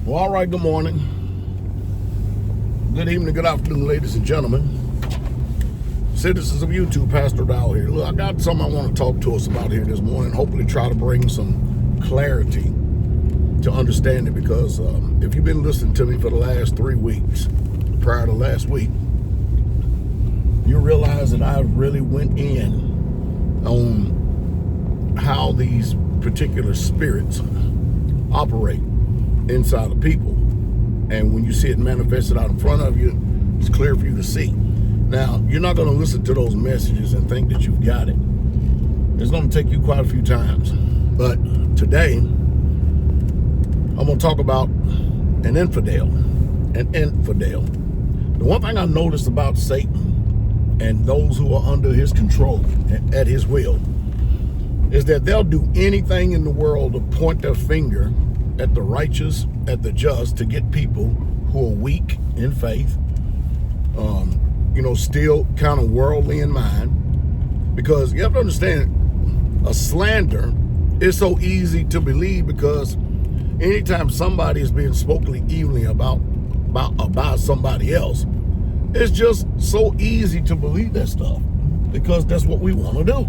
Well, all right, good morning. Good evening, good afternoon, ladies and gentlemen. Citizens of YouTube, Pastor Dowell here. Look, I got something I want to talk to us about here this morning. Hopefully try to bring some clarity to understand it, because if you've been listening to me for the last 3 weeks, prior to last week, you realize that I really went in on how these particular spirits operate inside of people. And when you see it manifested out in front of you, it's clear for you to see. Now, you're not going to listen to those messages and think that you've got it. It's going to take you quite a few times. But today, I'm going to talk about an infidel. An infidel. The one thing I noticed about Satan and those who are under his control at his will is that they'll do anything in the world to point their finger at the righteous, at the just, to get people who are weak in faith, still kind of worldly in mind. Because you have to understand, a slander is so easy to believe, because anytime somebody is being spoken evilly about somebody else, it's just so easy to believe that stuff, because that's what we want to do.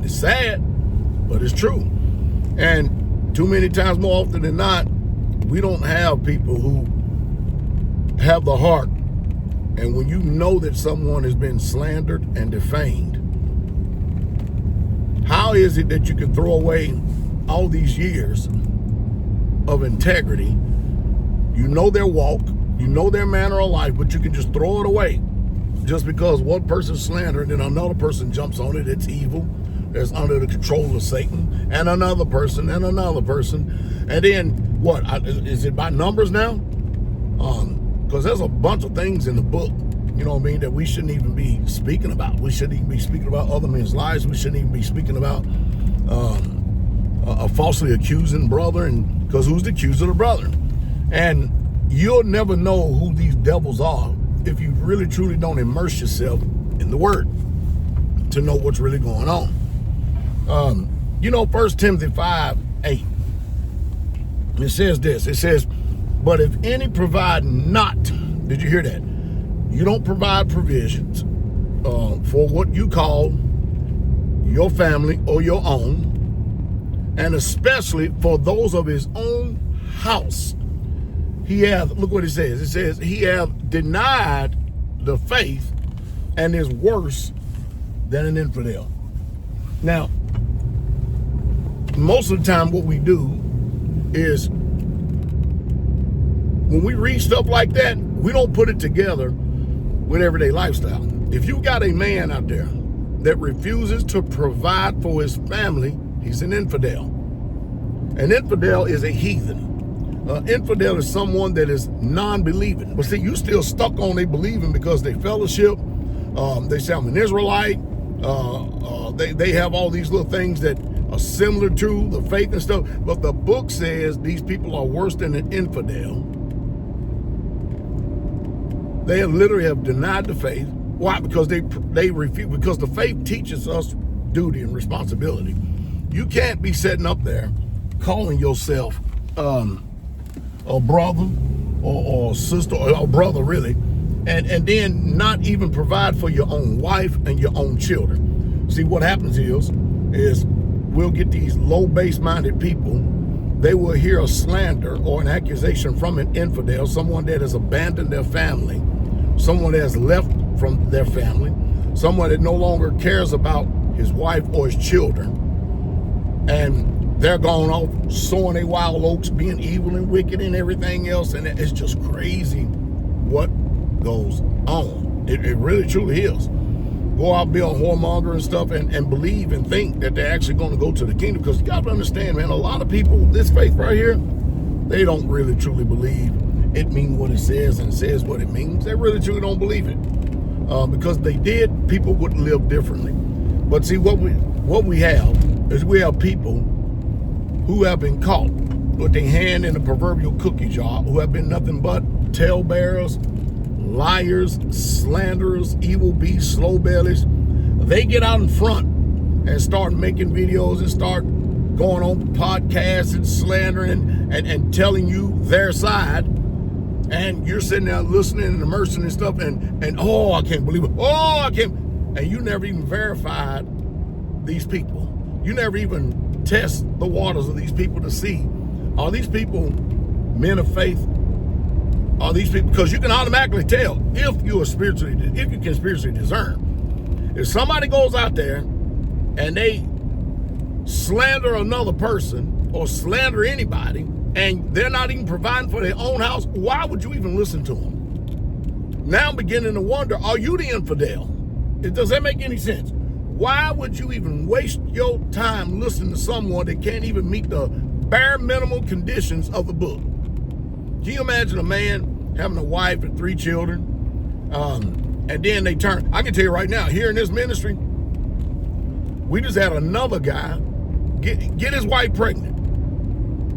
It's sad, but it's true. And too many times, more often than not, we don't have people who have the heart. And when you know that someone has been slandered and defamed, how is it that you can throw away all these years of integrity? You know their walk, you know their manner of life, but you can just throw it away just because one person's slandered and another person jumps on it. It's evil. That's under the control of Satan, and another person, and another person. And then what? Is it by numbers now? Because there's a bunch of things in the book, that we shouldn't even be speaking about. We shouldn't even be speaking about other men's lives. We shouldn't even be speaking about a falsely accusing brother, and because who's the accuser of the brother? And you'll never know who these devils are if you really truly don't immerse yourself in the Word to know what's really going on. 1 Timothy 5:8, it says this. It says, but if any provide not, did you hear that? You don't provide provisions for what you call your family or your own, and especially for those of his own house. He hath, look what it says. It says, he hath denied the faith and is worse than an infidel. Now, most of the time what we do is, when we read stuff like that, we don't put it together with everyday lifestyle. If you got a man out there that refuses to provide for his family, he's an infidel. An infidel is a heathen. Infidel is someone that is non-believing. But see, you still stuck on they believing because they fellowship. They say I'm an Israelite. They have all these little things that are similar to the faith and stuff. But the book says these people are worse than an infidel. They literally have denied the faith. Why? Because they refuse. Because the faith teaches us duty and responsibility. You can't be sitting up there calling yourself a brother or sister or brother, really, and then not even provide for your own wife and your own children. See, what happens is we'll get these low base-minded people. They will hear a slander or an accusation from an infidel, someone that has abandoned their family, someone that has left from their family, someone that no longer cares about his wife or his children, and they're going off sowing their wild oats, being evil and wicked and everything else, and it's just crazy what goes on. It really truly is. Go out, be a whoremonger and stuff, and believe and think that they're actually going to go to the kingdom. Because you got to understand, man, a lot of people, this faith right here, they don't really truly believe it means what it says and says what it means. They really truly don't believe it. Because if they did, people would live differently. But see, what we have is we have people who have been caught with their hand in the proverbial cookie jar, who have been nothing but talebearers, liars, slanderers, evil beasts, slow bellies. They get out in front and start making videos and start going on podcasts and slandering and telling you their side, and you're sitting there listening and immersing and stuff, and oh, I can't believe it. Oh, I can't. And you never even verified these people. You never even test the waters of these people to see, are these people men of faith? Are these people, because you can automatically tell if you can spiritually discern. If somebody goes out there and they slander another person or slander anybody, and they're not even providing for their own house, why would you even listen to them? Now I'm beginning to wonder, are you the infidel? Does that make any sense? Why would you even waste your time listening to someone that can't even meet the bare minimum conditions of the book? Can you imagine a man having a wife and 3 children, and then they turn? I can tell you right now, here in this ministry, we just had another guy get his wife pregnant,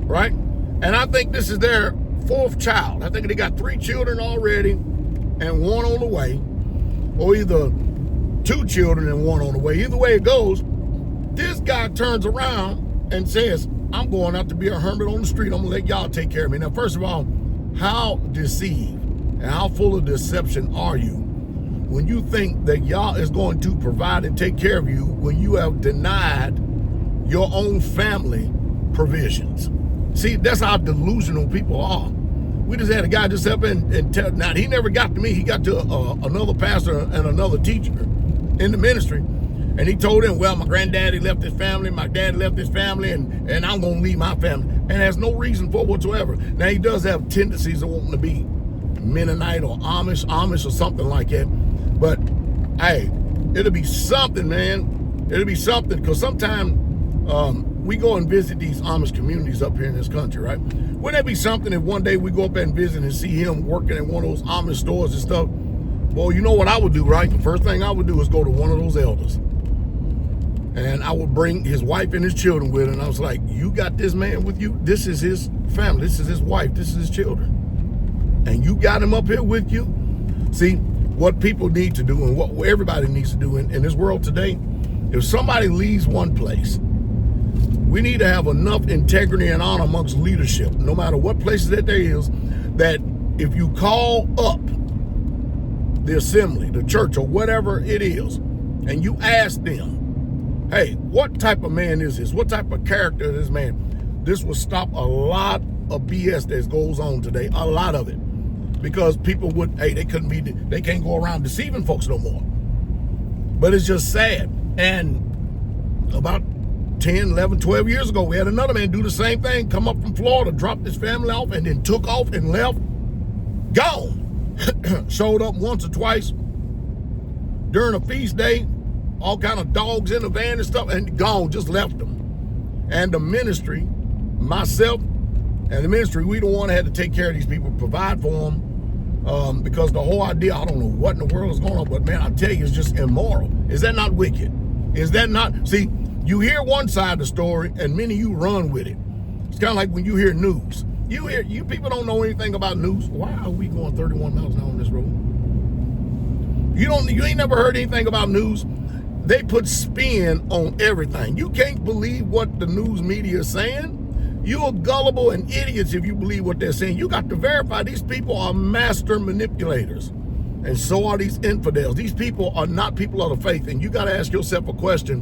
right? And I think this is their 4th child. I think they got 3 children already and 1 on the way, or either 2 children and 1 on the way. Either way it goes, this guy turns around and says, I'm going out to be a hermit on the street. I'm going to let y'all take care of me. Now, first of all, how deceived and how full of deception are you when you think that y'all is going to provide and take care of you when you have denied your own family provisions? See, that's how delusional people are. We just had a guy just up and tell, now he never got to me. He got to another pastor and another teacher in the ministry. And he told him, well, my granddaddy left his family, my dad left his family, and I'm going to leave my family. And has no reason for it whatsoever. Now, he does have tendencies of wanting to be Mennonite or Amish or something like that. But, hey, it'll be something, man. It'll be something, because sometimes we go and visit these Amish communities up here in this country, right? Wouldn't that be something if one day we go up there and visit and see him working in one of those Amish stores and stuff? Well, you know what I would do, right? The first thing I would do is go to one of those elders. And I would bring his wife and his children with him. And I was like, you got this man with you? This is his family. This is his wife. This is his children. And you got him up here with you? See, what people need to do and what everybody needs to do in this world today, if somebody leaves one place, we need to have enough integrity and honor amongst leadership, no matter what places that there is, that if you call up the assembly, the church, or whatever it is, and you ask them, hey, what type of man is this? What type of character is this man? This will stop a lot of BS that goes on today, a lot of it. Because people would, hey, they can't go around deceiving folks no more. But it's just sad. And about 10, 11, 12 years ago, we had another man do the same thing, come up from Florida, dropped his family off, and then took off and left, gone. Showed up once or twice during a feast day, all kind of dogs in the van and stuff, and gone, just left them. And the ministry, myself and the ministry, we the one that had to take care of these people, provide for them, because the whole idea, I don't know what in the world is going on, but man, I tell you, it's just immoral. Is that not wicked? Is that not? See, you hear one side of the story, and many of you run with it. It's kind of like when you hear news. You people don't know anything about news. Why are we going 31 miles an hour on this road? You ain't never heard anything about news. They put spin on everything. You can't believe what the news media is saying. You're gullible and idiots if you believe what they're saying. You got to verify these people are master manipulators. And so are these infidels. These people are not people of the faith. And you got to ask yourself a question.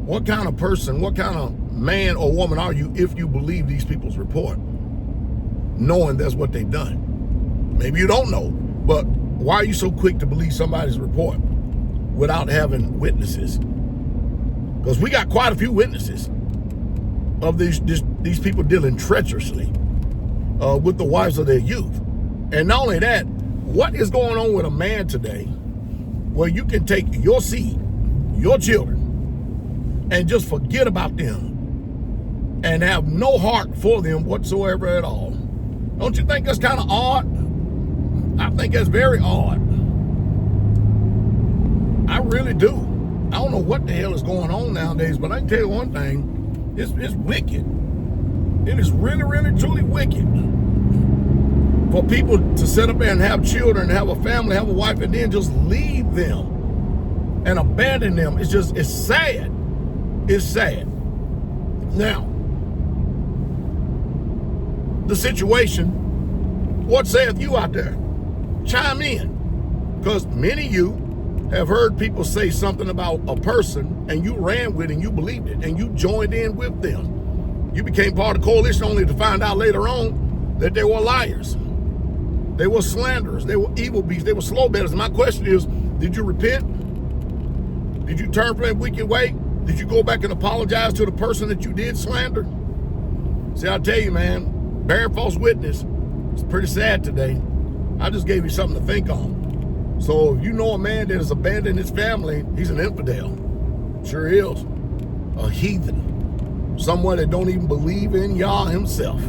What kind of person, what kind of man or woman are you if you believe these people's report, knowing that's what they've done? Maybe you don't know, but why are you so quick to believe somebody's report without having witnesses? Because we got quite a few witnesses of these people dealing treacherously with the wives of their youth. And not only that, what is going on with a man today where you can take your seed, your children, and just forget about them and have no heart for them whatsoever at all? Don't you think that's kind of odd? I think that's very odd. I really do. I don't know what the hell is going on nowadays, but I can tell you one thing. It's wicked. It is really, really, truly wicked for people to sit up there and have children, have a family, have a wife, and then just leave them and abandon them. It's sad. It's sad. Now, the situation, what saith you out there? Chime in. Because many of you have heard people say something about a person and you ran with it and you believed it and you joined in with them. You became part of the coalition only to find out later on that they were liars. They were slanderers. They were evil beasts. They were slow betters. And my question is, did you repent? Did you turn from that wicked way? Did you go back and apologize to the person that you did slander? See, I'll tell you, man, bearing false witness is pretty sad today. I just gave you something to think on. So if you know a man that has abandoned his family, he's an infidel. Sure is. A heathen. Someone that don't even believe in Yah himself.